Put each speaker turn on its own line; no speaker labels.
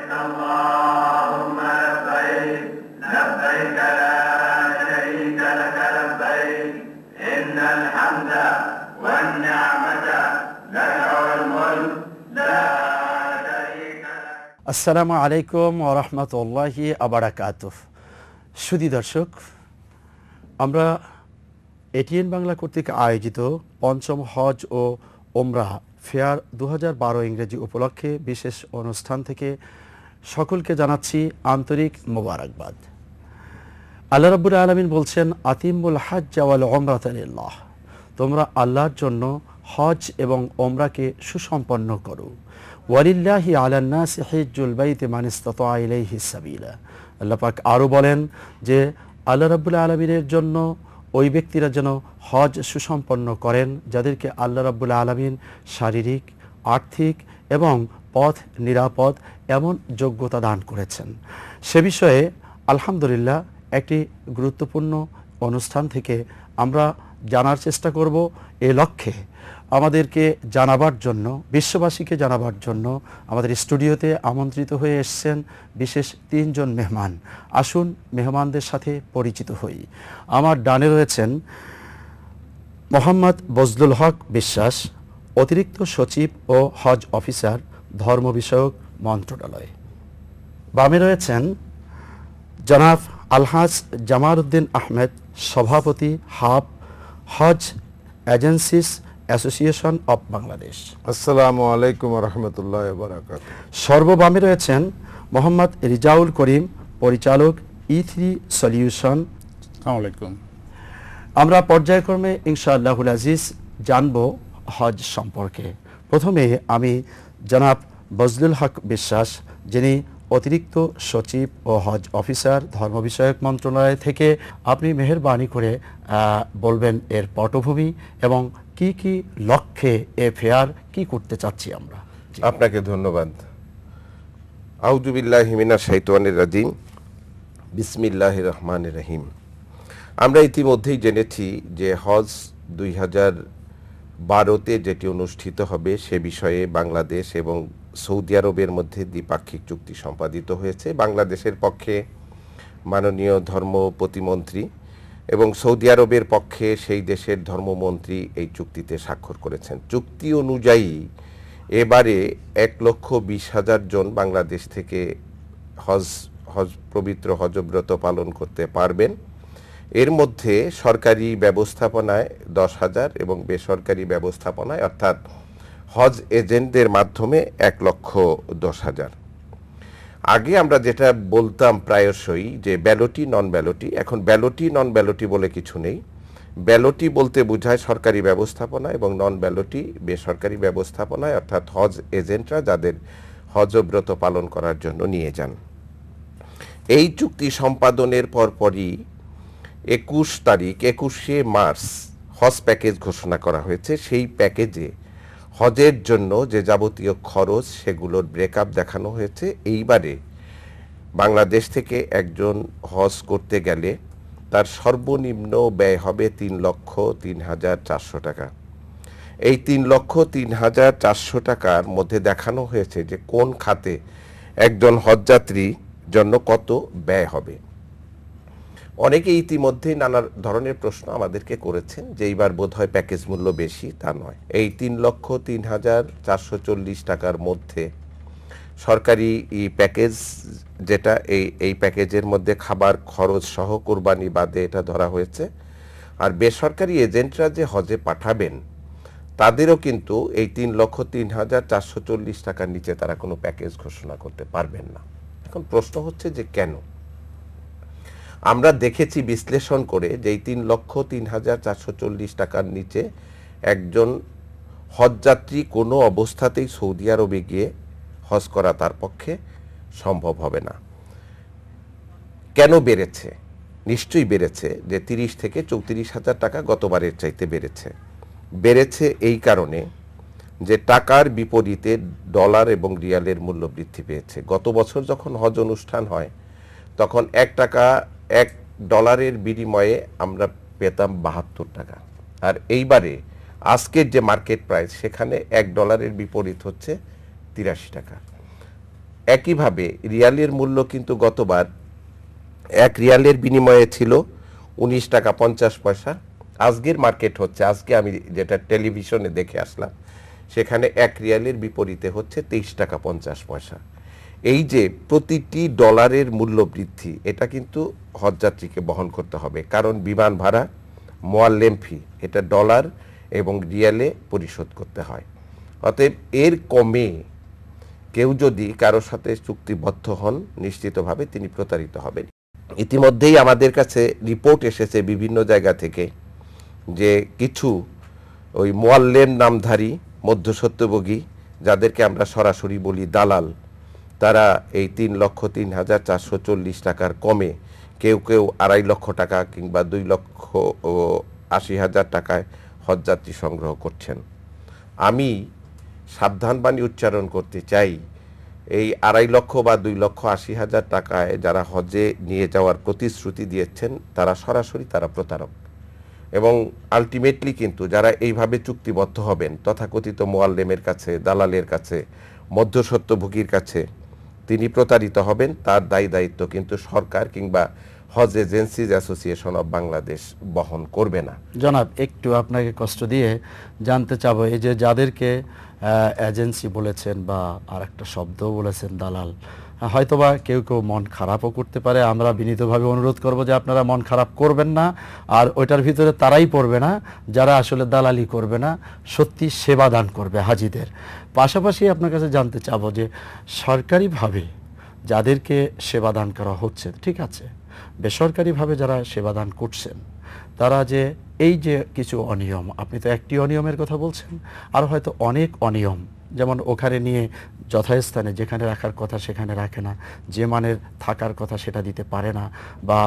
اللهم لبيك لبيك لا شريك لك لبيك إن الحمد والنعمة لك والملك لا شريك لك।
আসসালামু আলাইকুম ওয়া রাহমাতুল্লাহি ওয়া বারাকাতুহু। সুধী দর্শক, আমরা এটিএন বাংলা কর্তৃক আয়োজিত পঞ্চম হজ ও ওমরাহ ফেয়ার 2012 ইংরেজি উপলক্ষে বিশেষ অনুষ্ঠান থেকে সকলকে জানাচ্ছি আন্তরিক মোবারকবাদ। আল্লাহ রাব্বুল আলামিন বলছেন, আতিমুল হজ্জ ওয়াল উমরাতা লিল্লাহ, তোমরা আল্লাহর জন্য হজ এবং ওমরাকে সুসম্পন্ন করো। ওয়ালিল্লাহি আলান নাসি হিজ্জুল বাইতি মান ইসতাতা ইলাইহি সাবিলা। আল্লাহ পাক আরও বলেন যে আল্লাহ রাব্বুল আলামিনের জন্য ওই ব্যক্তিরা যেন হজ সুসম্পন্ন করেন যাদেরকে আল্লাহ রাব্বুল আলামিন শারীরিক, আর্থিক এবং পথ নিরাপদ এমন যোগ্যতা দান করেছেন। সে বিষয়ে আলহামদুলিল্লাহ একটি গুরুত্বপূর্ণ অনুষ্ঠান থেকে আমরা জানার চেষ্টা করব। এ লক্ষ্যে আমাদেরকে জানাবার জন্য, বিশ্ববাসীকে জানাবার জন্য আমাদের স্টুডিওতে আমন্ত্রিত হয়ে এসেছেন বিশেষ 3 জন মেহমান। আসুন মেহমানদের সাথে পরিচিত হই। আমার ডানে রয়েছেন মোহাম্মদ বজলুল হক বিশ্বাস, অতিরিক্ত সচিব ও হজ অফিসার, ধর্ম বিষয়ক মন্ত্রণালয়। বামে রয়েছেন জনাব আলহাজ জামাল উদ্দিন আহমেদ, সভাপতি হাব হজ এজেন্সিস অ্যাসোসিয়েশন অব বাংলাদেশ।
আসসালামু আলাইকুম ওয়া রাহমাতুল্লাহি ওয়া বারাকাতুহু।
সর্ববামে রয়েছেন মোহাম্মদ রিজাউল করিম, পরিচালক E3 সলিউশন।
আসসালামু আলাইকুম।
আমরা পর্যায়ক্রমে ইনশাআল্লাহুল আজিজ জানব হজ সম্পর্কে। প্রথমে আমি জনাব বজলুল হক বিশ্বাস, যিনি অতিরিক্ত সচিব ও হজ অফিসার, ধর্ম বিষয়ক মন্ত্রণালয় থেকে, আপনি মেহেরবানি করে বলবেন এর পটভূমি এবং কি কি লক্ষ্যে এ ফেয়ার, কি করতে চাচ্ছি আমরা।
আপনাকে ধন্যবাদ। আউযু বিল্লাহি মিনাশ শাইতানির রাজিম, বিসমিল্লাহির রহমানির রহিম। আমরা ইতিমধ্যেই জেনেছি যে হজ 2012-তে যেটি অনুষ্ঠিত হবে সে বিষয়ে বাংলাদেশ এবং সৌদি আরবের মধ্যে দ্বিপাক্ষিক চুক্তি সম্পাদিত হয়েছে। বাংলাদেশের পক্ষে মাননীয় ধর্ম প্রতিমন্ত্রী এবং সৌদি আরবের পক্ষে সেই দেশের ধর্মমন্ত্রী এই চুক্তিতে স্বাক্ষর করেছেন। চুক্তি অনুযায়ী এবারে 1,20,000 জন বাংলাদেশ থেকে পবিত্র হজব্রত পালন করতে পারবেন। এর মধ্যে সরকারি ব্যবস্থাপনায় 10,000 এবং বেসরকারি ব্যবস্থাপনায় অর্থাৎ হজ এজেন্টদের মাধ্যমে 1,10,000। আগে আমরা যেটা বলতাম প্রায়শই যে ব্যালটি নন ব্যালটি, এখন ব্যালটি নন ব্যালটি বলে কিছু নেই। ব্যালটি বলতে বোঝায় সরকারি ব্যবস্থাপনা এবং নন ব্যালটি বেসরকারি ব্যবস্থাপনায় অর্থাৎ হজ এজেন্টরা যাদের হজব্রত পালন করার জন্য নিয়ে যান। এই চুক্তি সম্পাদনের পরপরই 21শে মার্চ হজ প্যাকেজ ঘোষণা করা হয়েছে। সেই প্যাকেজে হজের জন্য যে যাবতীয় খরচ সেগুলোর ব্রেকআপ দেখানো হয়েছে। এইবারে বাংলাদেশ থেকে একজন হজ করতে গেলে তার সর্বনিম্ন ব্যয় হবে 3,03,400 টাকা। এই 3,03,400 টাকার মধ্যে দেখানো হয়েছে যে কোন খাতে একজন হজযাত্রীর জন্য কত ব্যয় হবে। অনেকে ইতিমধ্যেই নানা ধরনের প্রশ্ন আমাদেরকে করেছেন যে এইবার বোধহয় প্যাকেজ মূল্য বেশি। তা নয়, এই 3,03,440 টাকার মধ্যে সরকারি প্যাকেজ যেটা, এই প্যাকেজের মধ্যে খাবার খরচ সহ কোরবানি বাদে এটা ধরা হয়েছে। আর বেসরকারি এজেন্টরা যে হজে পাঠাবেন তাদেরও কিন্তু এই 3,03,440 টাকার নিচে তারা কোনো প্যাকেজ ঘোষণা করতে পারবেন না। এখন প্রশ্ন হচ্ছে যে কেন? আমরা দেখেছি বিশ্লেষণ করে যে এই 3,03,440 টাকার নিচে একজন হজযাত্রী কোনো অবস্থাতেই সৌদি আরবে গিয়ে হজ করা তার পক্ষে সম্ভব হবে না। কেন বেড়েছে? নিশ্চয়ই বেড়েছে যে 30 থেকে 34,000 টাকা গতবারের চাইতে বেড়েছে এই কারণে যে টাকার বিপরীতে ডলার এবং রিয়ালের মূল্য বৃদ্ধি পেয়েছে। গত বছর যখন হজ অনুষ্ঠান হয় তখন $1 ডলারের বিনিময়ে আমরা পেতাম 72 টাকা, আর এইবারে আজকের যে মার্কেট প্রাইস সেখানে $1 বিপরীত হচ্ছে 83 টাকা। একইভাবে রিয়ালের মূল্য কিন্তু গতবার 1 রিয়ালের বিনিময়ে ছিল 19 টাকা 50 পয়সা। আজকের মার্কেট হচ্ছে, আজকে আমি যেটা টেলিভিশনে দেখে আসলাম, সেখানে 1 রিয়ালের বিপরীতে হচ্ছে 23 টাকা 50 পয়সা। এই যে প্রতিটি ডলারের মূল্য বৃদ্ধি, এটা কিন্তু হজযাত্রীকে বহন করতে হবে, কারণ বিমান ভাড়া, মোয়াল্লেম ফি, এটা ডলার এবং রিয়ালে পরিশোধ করতে হয়। অতএব এর কমে কেউ যদি কারোর সাথে চুক্তিবদ্ধ হন, নিশ্চিতভাবে তিনি প্রতারিত হবেন। ইতিমধ্যেই আমাদের কাছে রিপোর্ট এসেছে বিভিন্ন জায়গা থেকে যে কিছু ওই মোয়াল্লেম নামধারী মধ্যস্বত্বভোগী, যাদেরকে আমরা সরাসরি বলি দালাল, তারা এই 3,03,440 টাকার কমে কেউ কেউ 2.5 লক্ষ টাকা কিংবা 2,80,000 টাকায় হজযাত্রী সংগ্রহ করছেন। আমি সাবধান বাণী উচ্চারণ করতে চাই, এই 2.5 লক্ষ বা 2,80,000 টাকায় যারা হজে নিয়ে যাওয়ার প্রতিশ্রুতি দিয়েছেন, তারা সরাসরি তারা প্রতারক। এবং আলটিমেটলি কিন্তু যারা এইভাবে চুক্তিবদ্ধ হবেন তথাকথিত মোয়াল্লেমের কাছে, দালালের কাছে, মধ্যস্বত্বভোগীর কাছে, তিনি প্রতারিত হবেন। তার দায়ী দায়িত্ব কিন্তু সরকার কিংবা হজ এজেন্সিজ অ্যাসোসিয়েশন অব বাংলাদেশ বহন করবে না।
জনাব, একটু আপনাকে কষ্ট দিয়ে জানতে চাবো, এই যে যাদেরকে এজেন্সি বলেছেন বা আর একটা শব্দ বলেছেন দালাল, হয়তোবা কেউ কেউ মন খারাপও করতে পারে। আমরা বিনীতভাবে অনুরোধ করব যে আপনারা মন খারাপ করবেন না, আর ওইটার ভিতরে তারাই পড়বে না যারা আসলে দালালি করবে না, সত্যি সেবা দান করবে হাজিদের। পাশাপাশি আপনার কাছে জানতে চাবো যে সরকারিভাবে যাদেরকে সেবা দান করা হচ্ছে, ঠিক আছে, বেসরকারিভাবে যারা সেবা দান করছেন, তারা যে এই যে কিছু অনিয়ম, আপনি তো একটি অনিয়মের কথা বলছেন, আর হয়তো অনেক অনিয়ম, যেমন ওখানে নিয়ে যথাস্থানে যেখানে রাখার কথা সেখানে রাখে না, যে মানের থাকার কথা সেটা দিতে পারে না, বা